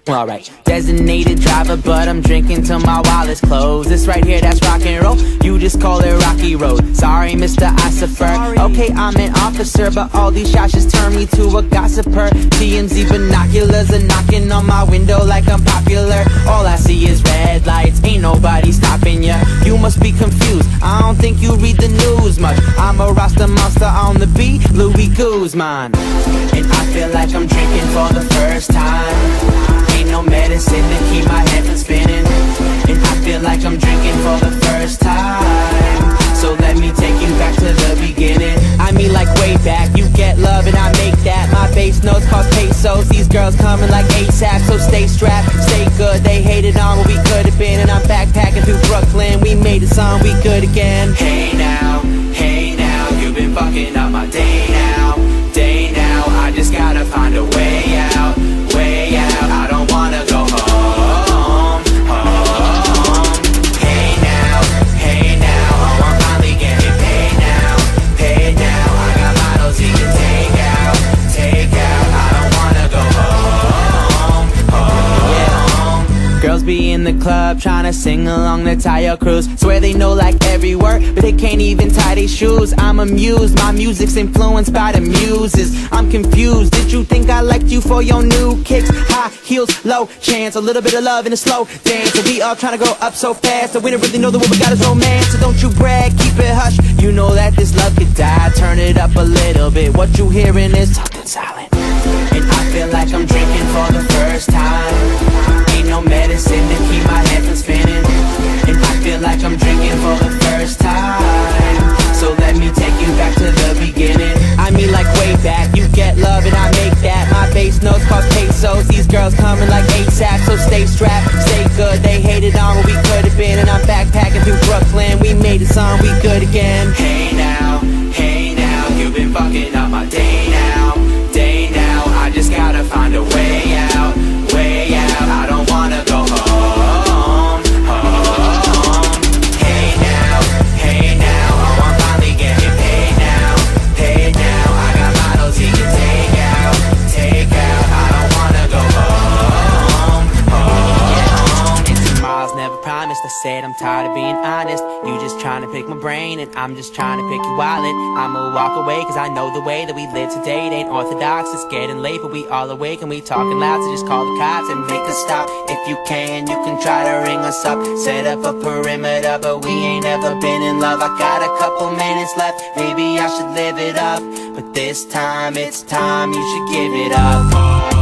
Alright, designated driver, but I'm drinking till my wallet's closed. This right here, that's rock and roll. You just call it Rocky Road. Sorry, Mr. Ossifer. Okay, I'm an officer, but all these shots just turn me to a gossiper. TMZ binoculars are knocking on my window like I'm popular. All I see is red lights, ain't nobody stopping ya. You must be confused, I don't think you read the news much. I'm a Rasta monster on the beat, Louis Guzman. And I feel like I'm drinking for the first time. Ain't no medicine to keep my head from spinning. And I feel like I'm drinking for the first time. So let me take you back to the beginning. I mean like way back, you get love and I make that. My bass notes cost pesos, these girls coming like ASAP. So stay strapped, stay good, they hated on what we could have been. And I'm backpacking through Brooklyn, we made a song, we good again. Hey now, you've been fucking up my day now. I just gotta find a way out, I don't wanna go home. Hey now, oh I'm finally getting paid now, I got bottles you can take out, I don't wanna go home. Girls be in the club tryna sing along the Tayo Cruz. Swear they know like every word, but they can't even tie their shoes. I'm amused, my music's influenced by the muses. I'm confused, did you think I liked you for your new kicks? High heels, low chance, a little bit of love in a slow dance. And we all tryna go up so fast, that we don't really know that what we got is romance. So don't you brag, keep it hush, you know that this love could die. Turn it up a little bit, what you hearing is something silent. And I feel like I'm drinking for the first time. Ain't no medicine to keep my head from spinning. And I feel like I'm drinking for the first time. So let me take you back to the beginning. I mean like way back, you get love and I make that. My bass notes cost pesos, these girls coming like ASAP. So stay strapped, stay good, they hated on what we could have been. And I'm backpacking through Brooklyn, we made a song, we good again. Hey now, you've been fucking up my day now, I just gotta find a way out, I don't wanna go home. Hey now, oh I'm finally getting paid now, I got bottles you can take out, I don't wanna go home. And tomorrow's never promised, I said I'm tired of being honest. You just trying to pick my brain and I'm just trying to pick your wallet. I'ma walk away cause I know the way that we live today, it ain't orthodox. It's getting late but we all awake and we talking loud, so just call the cops and make a stop. If you can try to ring us up, set up a perimeter, but we ain't ever been in love. I got a couple minutes left, maybe I should live it up, but this time it's time you should give it up.